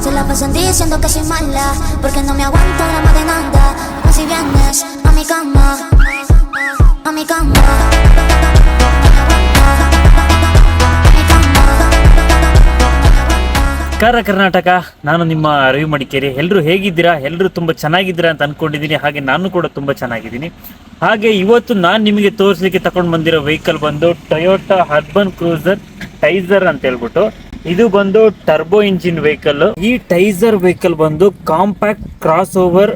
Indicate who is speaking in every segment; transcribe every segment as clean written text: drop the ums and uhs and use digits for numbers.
Speaker 1: Se la pasan diciendo que soy mala, porque no me aguanto drama de nada. Así vienes a mi cama, a mi cama.
Speaker 2: ಕಾರ ಕರ್ನಾಟಕ, ನಾನು ನಿಮ್ಮ ರವಿ ಮಡಿಕೇರಿ. ಎಲ್ಲರೂ ಹೇಗಿದ್ದೀರಾ? ಎಲ್ಲರೂ ತುಂಬ ಚೆನ್ನಾಗಿದ್ದೀರಾ ಅಂತ ಅಂದ್ಕೊಂಡಿದ್ದೀನಿ. ಹಾಗೆ ನಾನು ಕೂಡ ತುಂಬ ಚೆನ್ನಾಗಿದ್ದೀನಿ. ಹಾಗೆ ಇವತ್ತು ನಾನು ನಿಮಗೆ ತೋರಿಸ್ಲಿಕ್ಕೆ ತಗೊಂಡು ಬಂದಿರೋ ವೆಹಿಕಲ್ ಬಂದು ಟೊಯೋಟಾ ಅರ್ಬನ್ ಕ್ರೂಸರ್ ಟೈಸರ್ ಅಂತ ಹೇಳ್ಬಿಟ್ಟು. ಇದು ಬಂದು ಟರ್ಬೋ ಇಂಜಿನ್ ವೆಹಿಕಲ್. ಈ ಟೈಸರ್ ವೆಹಿಕಲ್ ಬಂದು compact cross over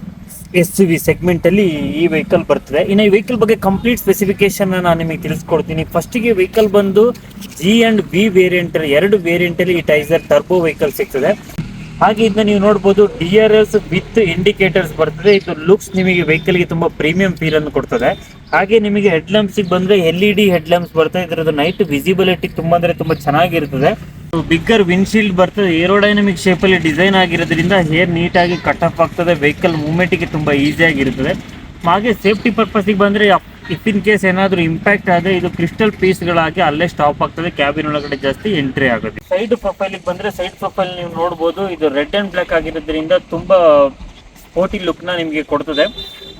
Speaker 2: SUV segment ಅಲ್ಲಿ ಈ ವೆಹಿಕಲ್ ಬರ್ತದೆ. ಇನ್ನು ಈ ವೆಹಿಕಲ್ ಬಗ್ಗೆ ಕಂಪ್ಲೀಟ್ ಸ್ಪೆಸಿಫಿಕೇಶನ್ ನಾನು ನಿಮಗೆ ತಿಳಿಸ್ಕೊಡ್ತೀನಿ. ಫಸ್ಟಿಗೆ ವೆಹಿಕಲ್ ಬಂದು G&B ವೇರಿಯಂಟ್, ಎರಡು ವೇರಿಯಂಟ್ ಅಲ್ಲಿ ಈ ಟೈಸರ್ ಟರ್ಬೋ ವೆಹಿಕಲ್ ಸಿಗ್ತದೆ. ಹಾಗೆ ಇದನ್ನ ನೀವು ನೋಡಬಹುದು, DRS ವಿತ್ ಇಂಡಿಕೇಟರ್ಸ್ ಬರ್ತದೆ. ಇದು ಲುಕ್ಸ್ ನಿಮಗೆ ವೆಹಿಕಲ್ ಗೆ ತುಂಬಾ ಪ್ರೀಮಿಯಂ ಫೀಲ್ ಅನ್ನು ಕೊಡ್ತದೆ. ಹಾಗೆ ನಿಮಗೆ ಹೆಡ್ ಲ್ಯಾಂಪ್ಸ್ ಬಂದ್ರೆ LED ಹೆಡ್ ಲ್ಯಾಂಪ್ಸ್ ಬರ್ತದೆ. ಇದರದ್ದು ನೈಟ್ ವಿಸಿಬಿಲಿಟಿ ತುಂಬಾ ಅಂದ್ರೆ ತುಂಬಾ ಚೆನ್ನಾಗಿರ್ತದೆ. ಬಿಗ್ಗರ್ ವಿಂಡ್ಶೀಲ್ಡ್ ಬರ್ತದೆ. ಏರೋಡೈನಮಿಕ್ ಶೇಪ್ ಅಲ್ಲಿ ಡಿಸೈನ್ ಆಗಿರೋದ್ರಿಂದ ಹೇರ್ ನೀಟಾಗಿ ಕಟ್ ಆಫ್ ಆಗ್ತದೆ. ವೆಹಿಕಲ್ ಮೂವ್ಮೆಂಟ್ ಗೆ ತುಂಬಾ ಈಸಿಯಾಗಿರ್ತದೆ. ಹಾಗೆ ಸೇಫ್ಟಿ ಪರ್ಪಸ್ಗೆ ಬಂದ್ರೆ ಇಫ್ ಇನ್ ಕೇಸ್ ಏನಾದರೂ ಇಂಪ್ಯಾಕ್ಟ್ ಆದರೆ ಇದು ಕ್ರಿಸ್ಟಲ್ ಪೀಸ್ಗಳಾಗಿ ಅಲ್ಲೇ ಸ್ಟಾಪ್ ಆಗ್ತದೆ. ಕ್ಯಾಬಿನ್ ಒಳಗಡೆ ಜಾಸ್ತಿ ಎಂಟ್ರಿ ಆಗುತ್ತೆ. ಸೈಡ್ ಪ್ರೊಫೈಲಿಗೆ ಬಂದ್ರೆ ಸೈಡ್ ಪ್ರೊಫೈಲ್ ನೀವು ನೋಡ್ಬೋದು, ಇದು ರೆಡ್ ಅಂಡ್ ಬ್ಲಾಕ್ ಆಗಿರೋದ್ರಿಂದ ತುಂಬಾ ಸ್ಪೋರ್ಟಿ ಲುಕ್ ನ ನಿಮಗೆ ಕೊಡ್ತದೆ.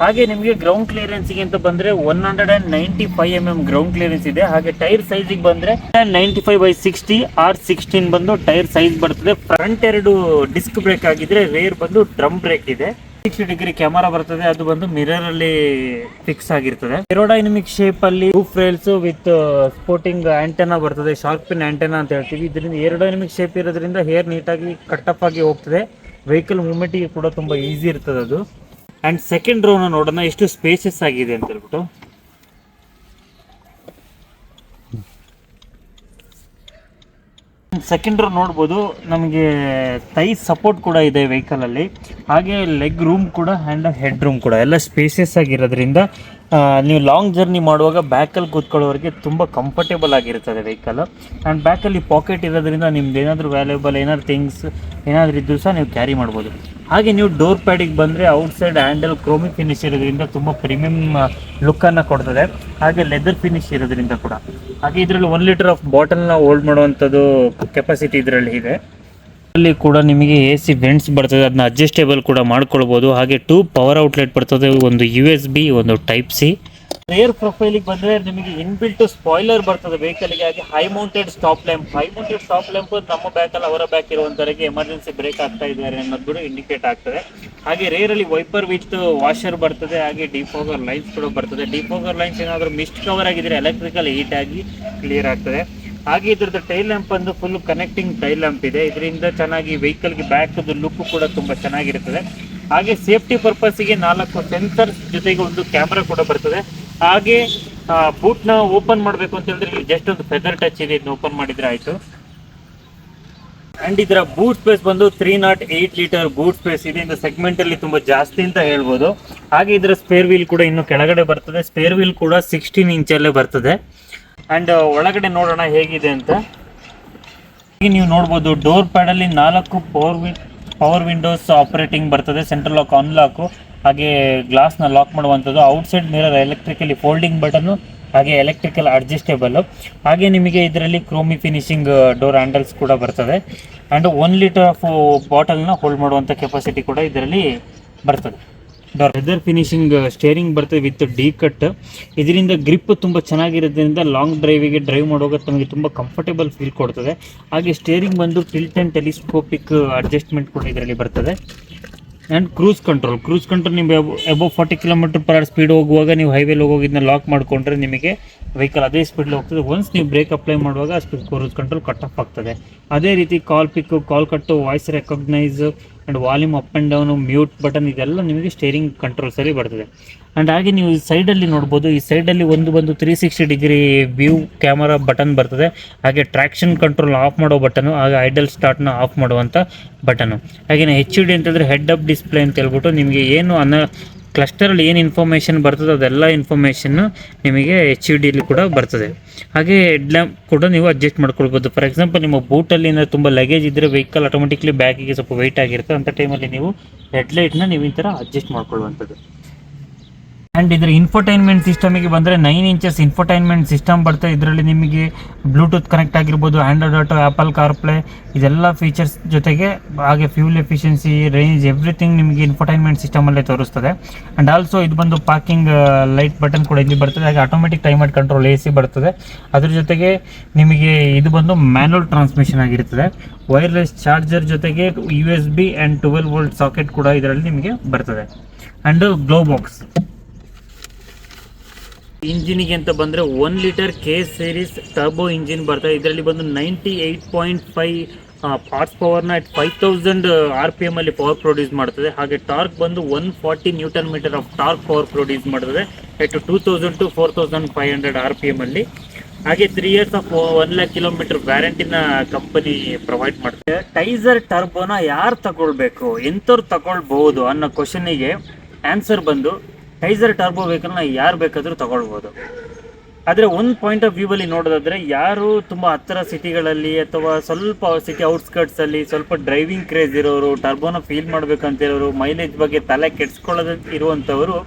Speaker 2: ಹಾಗೆ ನಿಮಗೆ ಗ್ರೌಂಡ್ ಕ್ಲಿಯರೆನ್ಸ್ಗೆ ಅಂತ ಬಂದ್ರೆ 195 mm ಗ್ರೌಂಡ್ ಕ್ಲಿಯರೆನ್ಸ್ ಇದೆ. ಹಾಗೆ ಟೈರ್ ಸೈಜಿಗೆ ಬಂದ್ರೆ 95/60 R16 ಬಂದು ಟೈರ್ ಸೈಜ್ ಬರ್ತದೆ. ಫ್ರಂಟ್ ಎರಡು ಡಿಸ್ಕ್ ಬ್ರೇಕ್ ಆಗಿದ್ರೆ ರೇರ್ ಬಂದು ಡ್ರಮ್ ಬ್ರೇಕ್ ಇದೆ. 60 ಡಿಗ್ರಿ ಕ್ಯಾಮರಾ ಬರ್ತದೆ. ಅದು ಬಂದು ಮಿರರ್ ಅಲ್ಲಿ ಫಿಕ್ಸ್ ಆಗಿರ್ತದೆ. ಏರೋಡೈನಮಿಕ್ ಶೇಪ್ ಅಲ್ಲಿ roof rails with sporting antenna ಬರ್ತದೆ. ಶಾರ್ಕ್ ಪಿನ್ ಆಂಟೆನಾ ಅಂತ ಹೇಳ್ತೀವಿ. ಇದರಿಂದ ಏರೋಡೈನಮಿಕ್ ಶೇಪ್ ಇರೋದ್ರಿಂದ ಹೇರ್ ನೀಟಾಗಿ ಕಟ್ ಅಪ್ ಆಗಿ ಹೋಗ್ತದೆ. ವೆಹಿಕಲ್ ಮೂವ್ಮೆಂಟಿಗೆ ಕೂಡ ತುಂಬಾ ಈಸಿ ಇರ್ತದೆ ಅದು. ಅಂಡ್ ಸೆಕೆಂಡ್ ರೋನ ನೋಡೋಣ ಎಷ್ಟು ಸ್ಪೇಷಿಯಸ್ ಆಗಿದೆ ಅಂತ ಹೇಳ್ಬಿಟ್ಟು. ಸೆಕೆಂಡ್ ರೋ ನೋಡ್ಬೋದು, ನಮಗೆ ಥೈ ಸಪೋರ್ಟ್ ಕೂಡ ಇದೆ ವೆಹಿಕಲ್ ಅಲ್ಲಿ. ಹಾಗೆ ಲೆಗ್ ರೂಮ್ ಕೂಡ ಆ್ಯಂಡ್ ಹೆಡ್ ರೂಮ್ ಕೂಡ ಎಲ್ಲ ಸ್ಪೇಷಿಯಸ್ ಆಗಿರೋದ್ರಿಂದ ನೀವು ಲಾಂಗ್ ಜರ್ನಿ ಮಾಡುವಾಗ ಬ್ಯಾಕಲ್ಲಿ ಕೂತ್ಕೊಳ್ಳೋರಿಗೆ ತುಂಬ ಕಂಫರ್ಟೇಬಲ್ ಆಗಿರ್ತದೆ ವೆಹಿಕಲ್. ಆ್ಯಂಡ್ ಬ್ಯಾಕಲ್ಲಿ ಪಾಕೆಟ್ ಇರೋದ್ರಿಂದ ನಿಮ್ದು ಏನಾದರೂ ವ್ಯಾಲ್ಯೂಬಲ್ ಏನಾದ್ರು ಥಿಂಗ್ಸ್ ಏನಾದರೂ ಇದ್ದರೂ ಸಹ ನೀವು ಕ್ಯಾರಿ ಮಾಡ್ಬೋದು. ಹಾಗೆ ನೀವು ಡೋರ್ ಪ್ಯಾಡಿಗೆ ಬಂದರೆ ಔಟ್ಸೈಡ್ ಹ್ಯಾಂಡಲ್ ಕ್ರೋಮಿ ಫಿನಿಶ್ ಇರೋದ್ರಿಂದ ತುಂಬ ಪ್ರೀಮಿಯಂ ಲುಕ್ಕನ್ನು ಕೊಡ್ತದೆ. ಹಾಗೆ ಲೆದರ್ ಫಿನಿಶ್ ಇರೋದ್ರಿಂದ ಕೂಡ. ಹಾಗೆ ಇದರಲ್ಲಿ 1 ಲೀಟರ್ ಆಫ್ ಬಾಟಲ್ನ ಹೋಲ್ಡ್ ಮಾಡುವಂಥದ್ದು ಕೆಪಾಸಿಟಿ ಇದರಲ್ಲಿ ಇದೆ. ಅಲ್ಲಿ ಕೂಡ ನಿಮಗೆ AC ವೆಂಟ್ಸ್ ಬರ್ತದೆ, ಅದನ್ನ ಅಡ್ಜಸ್ಟೇಬಲ್ ಕೂಡ ಮಾಡ್ಕೊಳ್ಬೋದು. ಹಾಗೆ 2 ಪವರ್ ಔಟ್ಲೆಟ್ ಬರ್ತದೆ, ಒಂದು USB, ಒಂದು ಟೈಪ್ C. ರೇರ್ ಪ್ರೊಫೈಲಿಗೆ ಬಂದರೆ ನಿಮಗೆ ಇನ್ಬಿಲ್ಟ್ ಸ್ಪಾಯ್ಲರ್ ಬರ್ತದೆ ವೆಹಿಕಲ್ಗೆ. ಹಾಗೆ ಹೈ ಮೌಂಟೆಡ್ ಸ್ಟಾಪ್ ಲ್ಯಾಂಪ್ ನಮ್ಮ ಬ್ಯಾಕಲ್ಲಿ ಅವರ ಬ್ಯಾಕ್ ಇರುವಂಥವರಿಗೆ ಎಮರ್ಜೆನ್ಸಿ ಬ್ರೇಕ್ ಆಗ್ತಾ ಇದ್ದಾರೆ ಅನ್ನೋದು ಕೂಡ ಇಂಡಿಕೇಟ್ ಆಗ್ತದೆ. ಹಾಗೆ ರೇರಲ್ಲಿ ವೈಪರ್ ವಿತ್ ವಾಷರ್ ಬರ್ತದೆ. ಹಾಗೆ ಡಿಫಾಗರ್ ಲೈನ್ಸ್ ಕೂಡ ಬರ್ತದೆ. ಡಿಫಾಗರ್ ಲೈನ್ಸ್ ಏನಾದರೂ ಮಿಸ್ಟ್ ಕವರ್ ಆಗಿದ್ರೆ ಎಲೆಕ್ಟ್ರಿಕಲ್ ಹೀಟ್ ಆಗಿ ಕ್ಲಿಯರ್ ಆಗ್ತದೆ. ಹಾಗೆ ಇದ್ರದ್ದು ಟೈಲ್ ಲ್ಯಾಂಪ್ ಒಂದು ಫುಲ್ ಕನೆಕ್ಟಿಂಗ್ ಟೈಲ್ ಲ್ಯಾಂಪ್ ಇದೆ. ಇದರಿಂದ ಚೆನ್ನಾಗಿ ವೆಹಿಕಲ್ಗೆ ಬ್ಯಾಕ್ದು ಲುಕ್ ಕೂಡ ತುಂಬ ಚೆನ್ನಾಗಿರ್ತದೆ. ಹಾಗೆ ಸೇಫ್ಟಿ ಪರ್ಪಸ್ಗೆ 4 ಸೆನ್ಸರ್ಸ್ ಜೊತೆಗೆ ಒಂದು ಕ್ಯಾಮ್ರಾ ಕೂಡ ಬರ್ತದೆ. ಹಾಗೆ ಬೂಟ್ನ ಓಪನ್ ಮಾಡಬೇಕು ಅಂತ ಹೇಳಿದ್ರೆ ಜಸ್ಟ್ ಒಂದು ಫೆದರ್ ಟಚ್ ಇದೆ, ಇದನ್ನ ಓಪನ್ ಮಾಡಿದ್ರೆ ಆಯಿತು. ಆ್ಯಂಡ್ ಇದರ ಬೂಟ್ ಸ್ಪೇಸ್ ಬಂದು 308 ಲೀಟರ್ ಬೂಟ್ ಸ್ಪೇಸ್ ಇದೆ. இந்த ಸೆಗ್ಮೆಂಟಲ್ಲಿ ತುಂಬ ಜಾಸ್ತಿ ಅಂತ ಹೇಳ್ಬೋದು. ಹಾಗೆ ಇದರ ಸ್ಪೇರ್ ವೀಲ್ ಕೂಡ ಇನ್ನು ಕೆಳಗಡೆ ಬರ್ತದೆ. ಸ್ಪೇರ್ ವೀಲ್ ಕೂಡ 16 ಇಂಚಲ್ಲೇ ಬರ್ತದೆ. ಆ್ಯಂಡ್ ಒಳಗಡೆ ನೋಡೋಣ ಹೇಗಿದೆ ಅಂತ. ಈಗ ನೀವು ನೋಡ್ಬೋದು, ಡೋರ್ ಪ್ಯಾಡಲ್ಲಿ 4 ಪವರ್ ವಿಂಡೋಸ್ ಆಪರೇಟಿಂಗ್ ಬರ್ತದೆ. ಸೆಂಟ್ರಲ್ ಲಾಕ್, ಅನ್ಲಾಕು, ಹಾಗೆ ಗ್ಲಾಸ್ನ ಲಾಕ್ ಮಾಡುವಂಥದ್ದು. Outside mirror electrically folding button, ಹಾಗೆ ಎಲೆಕ್ಟ್ರಿಕಲ್ ಅಡ್ಜಸ್ಟೇಬಲ್. ಹಾಗೆ ನಿಮಗೆ ಇದರಲ್ಲಿ ಕ್ರೋಮಿ ಫಿನಿಶಿಂಗ್ ಡೋರ್ ಹ್ಯಾಂಡಲ್ಸ್ ಕೂಡ ಬರ್ತದೆ. ಆ್ಯಂಡ್ 1 ಲೀಟರ್ ಆಫ್ ಬಾಟಲ್ನ ಹೋಲ್ಡ್ ಮಾಡುವಂಥ ಕೆಪಾಸಿಟಿ ಕೂಡ ಇದರಲ್ಲಿ ಬರ್ತದೆ. ಲೆದರ್ ಫಿನಿಶಿಂಗ್ ಸ್ಟೇರಿಂಗ್ ಬರ್ತದೆ ವಿತ್ ಡಿ ಕಟ್. ಇದರಿಂದ ಗ್ರಿಪ್ ತುಂಬ ಚೆನ್ನಾಗಿರೋದ್ರಿಂದ ಲಾಂಗ್ ಡ್ರೈವ್ ಮಾಡುವಾಗ ನಮಗೆ ತುಂಬ ಕಂಫರ್ಟೇಬಲ್ ಫೀಲ್ ಕೊಡ್ತದೆ. ಹಾಗೆ ಸ್ಟೇರಿಂಗ್ ಬಂದು ಟಿಲ್ಟ್ ಆ್ಯಂಡ್ ಟೆಲಿಸ್ಕೋಪಿಕ್ ಅಡ್ಜಸ್ಟ್ಮೆಂಟ್ ಕೂಡ ಇದರಲ್ಲಿ ಬರ್ತದೆ. ಆ್ಯಂಡ್ ಕ್ರೂಸ್ ಕಂಟ್ರೋಲ್ ನೀವು ಅಬೌವ್ 40 km/h ಸ್ಪೀಡ್ ಹೋಗುವಾಗ ನೀವು ಹೈವೇಲಿ ಹೋಗುವಾಗ ಇದನ್ನ ಲಾಕ್ ಮಾಡಿಕೊಂಡ್ರೆ ನಿಮಗೆ ವೆಹಿಕಲ್ ಅದೇ ಸ್ಪೀಡಲ್ಲಿ ಹೋಗ್ತದೆ. ಒನ್ಸ್ ನೀವು ಬ್ರೇಕ್ ಅಪ್ಲೈ ಮಾಡುವಾಗ ಕ್ರೂಸ್ ಕಂಟ್ರೋಲ್ ಕಟ್ ಆಫ್ ಆಗ್ತದೆ. ಅದೇ ರೀತಿ ಕಾಲ್ ಪಿಕ್, ಕಾಲ್ ಕಟ್ಟು, voice recognise and volume up and down, mute button, ಇದೆಲ್ಲ ನಿಮಗೆ ಸ್ಟೇರಿಂಗ್ ಕಂಟ್ರೋಲ್ಸಲ್ಲಿ ಬರ್ತದೆ. ಆ್ಯಂಡ್ ಹಾಗೆ ನೀವು ಸೈಡಲ್ಲಿ ನೋಡ್ಬೋದು, ಈ ಸೈಡಲ್ಲಿ ಒಂದು 360 ಡಿಗ್ರಿ ವ್ಯೂ ಕ್ಯಾಮರಾ ಬಟನ್ ಬರ್ತದೆ. ಹಾಗೆ ಟ್ರ್ಯಾಕ್ಷನ್ ಕಂಟ್ರೋಲ್ ಆಫ್ ಮಾಡೋ ಬಟನು, ಹಾಗೆ ಐಡಲ್ ಸ್ಟಾರ್ಟ್ನ ಆಫ್ ಮಾಡುವಂಥ ಬಟನು. ಹಾಗೆಯೇ HUD ಅಂತಂದರೆ ಹೆಡ್ ಅಪ್ ಡಿಸ್ಪ್ಲೇ ಅಂತ ಹೇಳ್ಬಿಟ್ಟು ನಿಮಗೆ ಏನು ಕ್ಲಸ್ಟರಲ್ಲಿ ಏನು ಇನ್ಫಾರ್ಮೇಷನ್ ಬರ್ತದೆ ಅದೆಲ್ಲ ಇನ್ಫಾರ್ಮೇಷನ್ನು ನಿಮಗೆ HUDಲಿ ಕೂಡ ಬರ್ತದೆ. ಹಾಗೆ ಹೆಡ್ ಲ್ಯಾಂಪ್ ಕೂಡ ನೀವು ಅಡ್ಜಸ್ಟ್ ಮಾಡ್ಕೊಳ್ಬೋದು. ಫಾರ್ ಎಕ್ಸಾಂಪಲ್ ನಿಮ್ಮ ಬೂಟಲ್ಲಿ ಏನಾದರೂ ತುಂಬ ಲಗೇಜ್ ಇದ್ದರೆ ವೆಹಿಕಲ್ ಆಟೋಮೆಟಿಕ್ಲಿ ಬ್ಯಾಗಿಗೆ ಸ್ವಲ್ಪ ವೆಯ್ಟ್ ಆಗಿರುತ್ತೆ. ಅಂಥ ಟೈಮಲ್ಲಿ ನೀವು ಹೆಡ್ಲೈಟ್ನ ನೀವು ಈ ಥರ ಅಡ್ಜಸ್ಟ್ ಮಾಡ್ಕೊಳ್ಳುವಂಥದ್ದು. ಆ್ಯಂಡ್ ಇದರ ಇನ್ಫೋಟೈನ್ಮೆಂಟ್ ಸಿಸ್ಟಮಿಗೆ ಬಂದರೆ 9 ಇಂಚಸ್ ಇನ್ಫೋಟೈನ್ಮೆಂಟ್ ಸಿಸ್ಟಮ್ ಬರ್ತದೆ. ಇದರಲ್ಲಿ ನಿಮಗೆ ಬ್ಲೂಟೂತ್ ಕನೆಕ್ಟ್ ಆಗಿರ್ಬೋದು, ಆ್ಯಂಡ್ರಾಯ್ಡ್ ಆಟೋ, ಆ್ಯಪಲ್ ಕಾರ್ಪ್ಲೇ ಇದೆಲ್ಲ ಫೀಚರ್ಸ್ ಜೊತೆಗೆ ಹಾಗೆ ಫ್ಯೂಲ್ ಎಫಿಷಿಯನ್ಸಿ, ರೇಂಜ್, ಎವ್ರಿಥಿಂಗ್ ನಿಮಗೆ ಇನ್ಫೋಟೈನ್ಮೆಂಟ್ ಸಿಸ್ಟಮಲ್ಲೇ ತೋರಿಸ್ತದೆ. ಆ್ಯಂಡ್ ಆಲ್ಸೋ ಇದು ಬಂದು ಪಾರ್ಕಿಂಗ್ ಲೈಟ್ ಬಟನ್ ಕೂಡ ಇಲ್ಲಿ ಬರ್ತದೆ. ಹಾಗೆ ಆಟೋಮೆಟಿಕ್ ಕ್ಲೈಮೇಟ್ ಕಂಟ್ರೋಲ್ AC ಬರ್ತದೆ. ಅದ್ರ ಜೊತೆಗೆ ನಿಮಗೆ ಇದು ಬಂದು ಮ್ಯಾನುವಲ್ ಟ್ರಾನ್ಸ್ಮಿಷನ್ ಆಗಿರ್ತದೆ. ವೈರ್ಲೆಸ್ ಚಾರ್ಜರ್ ಜೊತೆಗೆ USB ಆ್ಯಂಡ್ 12 ವೋಲ್ಟ್ ಸಾಕೆಟ್ ಕೂಡ ಇದರಲ್ಲಿ ನಿಮಗೆ ಬರ್ತದೆ. ಆ್ಯಂಡ್ ಗ್ಲೋ ಬಾಕ್ಸ್ ಇಂಜಿನಿಗೆ ಅಂತ ಬಂದರೆ 1 litre K series turbo engine ಬರ್ತದೆ. ಇದರಲ್ಲಿ ಬಂದು 98.5 ಹಾರ್ಸ್ ಪವರ್ನ 5000 RPM ಅಲ್ಲಿ ಪವರ್ ಪ್ರೊಡ್ಯೂಸ್ ಮಾಡ್ತದೆ. ಹಾಗೆ ಟಾರ್ಕ್ ಬಂದು 140 newton metre of torque power produce ಮಾಡ್ತದೆ ಎಟ್ 2000 to 4500 RPM ಅಲ್ಲಿ. ಹಾಗೆ 3 years ಆಫ್ 1 lakh ಕಿಲೋಮೀಟರ್ ವ್ಯಾರಂಟಿನ ಕಂಪನಿ ಪ್ರೊವೈಡ್ ಮಾಡ್ತದೆ. ಟೈಸರ್ ಟರ್ಬೋನ ಯಾರು ತಗೊಳ್ಬೇಕು, ಎಂಥವ್ರು ತಗೊಳ್ಬಹುದು ಅನ್ನೋ ಕ್ವಶನಿಗೆ ಆನ್ಸರ್ ಬಂದು ಟೈಸರ್ ಟರ್ಬೋ ವೆಹಿಕಲ್ನ ಯಾರು ಬೇಕಾದರೂ ತಗೊಳ್ಬೋದು. ಆದರೆ ಒಂದು ಪಾಯಿಂಟ್ ಆಫ್ ವ್ಯೂ ಅಲ್ಲಿ ನೋಡೋದಾದ್ರೆ, ಯಾರು ತುಂಬ ಹತ್ತಿರ ಸಿಟಿಗಳಲ್ಲಿ ಅಥವಾ ಸ್ವಲ್ಪ ಸಿಟಿ ಔಟ್ಸ್ಕರ್ಟ್ಸಲ್ಲಿ ಸ್ವಲ್ಪ ಡ್ರೈವಿಂಗ್ ಕ್ರೇಜ್ ಇರೋರು, ಟರ್ಬೋನ ಫೀಲ್ ಮಾಡಬೇಕಂತ ಇರೋರು, ಮೈಲೇಜ್ ಬಗ್ಗೆ ತಲೆ ಕೆಡಿಸ್ಕೊಳ್ಳೋದು ಇರುವಂಥವರು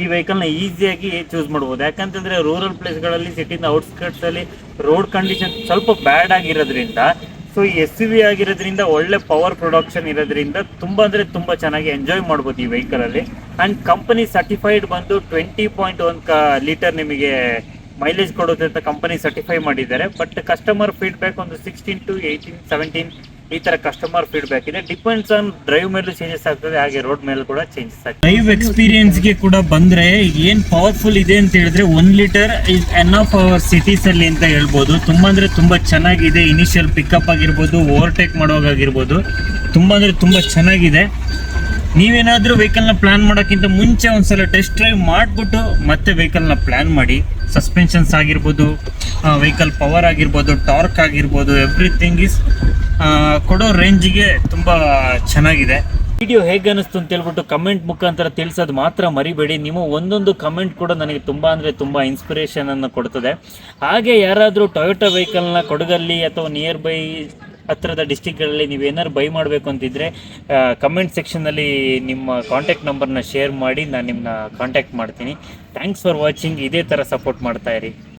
Speaker 2: ಈ ವೆಹಿಕಲ್ನ ಈಸಿಯಾಗಿ ಚೂಸ್ ಮಾಡ್ಬೋದು. ಯಾಕಂತಂದರೆ ರೂರಲ್ ಪ್ಲೇಸ್ಗಳಲ್ಲಿ, ಸಿಟಿನ ಔಟ್ಸ್ಕರ್ಟ್ಸಲ್ಲಿ ರೋಡ್ ಕಂಡೀಷನ್ ಸ್ವಲ್ಪ ಬ್ಯಾಡ್ ಆಗಿರೋದ್ರಿಂದ, ಸೊ ಈ SUV ಆಗಿರೋದ್ರಿಂದ ಒಳ್ಳೆ ಪವರ್ ಪ್ರೊಡಕ್ಷನ್ ಇರೋದ್ರಿಂದ ತುಂಬ ಅಂದರೆ ತುಂಬ ಚೆನ್ನಾಗಿ ಎಂಜಾಯ್ ಮಾಡ್ಬೋದು ಈ ವೆಹಿಕಲಲ್ಲಿ. ಆ್ಯಂಡ್ ಕಂಪನಿ ಸರ್ಟಿಫೈಡ್ ಬಂದು 20.1 ಲೀಟರ್ ನಿಮಗೆ ಮೈಲೇಜ್ ಕೊಡುತ್ತೆ ಅಂತ ಕಂಪನಿ ಸರ್ಟಿಫೈ ಮಾಡಿದ್ದಾರೆ. ಬಟ್ ಕಸ್ಟಮರ್ ಫೀಡ್ಬ್ಯಾಕ್ ಒಂದು 16 to 18, 17 ಈ ಥರ ಕಸ್ಟಮರ್ ಫೀಡ್ಬ್ಯಾಕ್ ಇದೆ. ಡಿಪೆಂಡ್ಸ್ ಆನ್ ಡ್ರೈವ್ ಮೇಲೂ ಚೇಂಜಸ್ ಆಗ್ತದೆ, ಹಾಗೆ ರೋಡ್ ಮೇಲೆ ಕೂಡ ಚೇಂಜಸ್ ಆಗ್ತದೆ. ಡ್ರೈವ್ ಎಕ್ಸ್ಪೀರಿಯನ್ಸ್ಗೆ ಕೂಡ ಬಂದರೆ ಏನು ಪವರ್ಫುಲ್ ಇದೆ ಅಂತ ಹೇಳಿದ್ರೆ 1 ಲೀಟರ್ ಇಸ್ ಎನಫ್ ಅವರ್ ಸಿಟೀಸಲ್ಲಿ ಅಂತ ಹೇಳ್ಬೋದು. ತುಂಬ ಅಂದರೆ ತುಂಬ ಚೆನ್ನಾಗಿದೆ. ಇನಿಷಿಯಲ್ ಪಿಕಪ್ ಆಗಿರ್ಬೋದು, ಓವರ್ಟೇಕ್ ಮಾಡುವಾಗಾಗಿರ್ಬೋದು, ತುಂಬ ಅಂದರೆ ತುಂಬ ಚೆನ್ನಾಗಿದೆ. ನೀವೇನಾದರೂ ವೆಹಿಕಲ್ನ ಪ್ಲ್ಯಾನ್ ಮಾಡೋಕ್ಕಿಂತ ಮುಂಚೆ ಒಂದ್ಸಲ ಟೆಸ್ಟ್ ಡ್ರೈವ್ ಮಾಡಿಬಿಟ್ಟು ಮತ್ತೆ ವೆಹಿಕಲ್ನ ಪ್ಲ್ಯಾನ್ ಮಾಡಿ. ಸಸ್ಪೆನ್ಷನ್ಸ್ ಆಗಿರ್ಬೋದು, ವೆಹಿಕಲ್ ಪವರ್ ಆಗಿರ್ಬೋದು, ಟಾರ್ಕ್ ಆಗಿರ್ಬೋದು, ಎವ್ರಿಥಿಂಗ್ ಇಸ್ ಕೊಡೋ ರೇಂಜಿಗೆ ತುಂಬ ಚೆನ್ನಾಗಿದೆ. ವಿಡಿಯೋ ಹೇಗೆ ಅನಿಸ್ತು ಅಂತ ಹೇಳ್ಬಿಟ್ಟು ಕಮೆಂಟ್ ಮುಖಾಂತರ ತಿಳಿಸೋದು ಮಾತ್ರ ಮರಿಬೇಡಿ. ನೀವು ಒಂದೊಂದು ಕಮೆಂಟ್ ಕೂಡ ನನಗೆ ತುಂಬ ಅಂದರೆ ತುಂಬ ಇನ್ಸ್ಪಿರೇಷನನ್ನು ಕೊಡ್ತದೆ. ಹಾಗೆ ಯಾರಾದರೂ ಟೊಯೋಟಾ ವೆಹಿಕಲ್ನ ಕೊಡಗಲ್ಲಿ ಅಥವಾ ನಿಯರ್ ಬೈ ಹತ್ತಿರದ ಡಿಸ್ಟಿಕ್ಗಳಲ್ಲಿ ನೀವೇನಾದ್ರು ಬೈ ಮಾಡಬೇಕು ಅಂತಿದ್ರೆ ಕಮೆಂಟ್ ಸೆಕ್ಷನಲ್ಲಿ ನಿಮ್ಮ ಕಾಂಟ್ಯಾಕ್ಟ್ ನಂಬರ್ನ ಶೇರ್ ಮಾಡಿ, ನಾನು ನಿಮ್ಮನ್ನ ಕಾಂಟ್ಯಾಕ್ಟ್ ಮಾಡ್ತೀನಿ. Thanks for watching. ಇದೇ ಥರ ಸಪೋರ್ಟ್ ಮಾಡ್ತಾಯಿರಿ.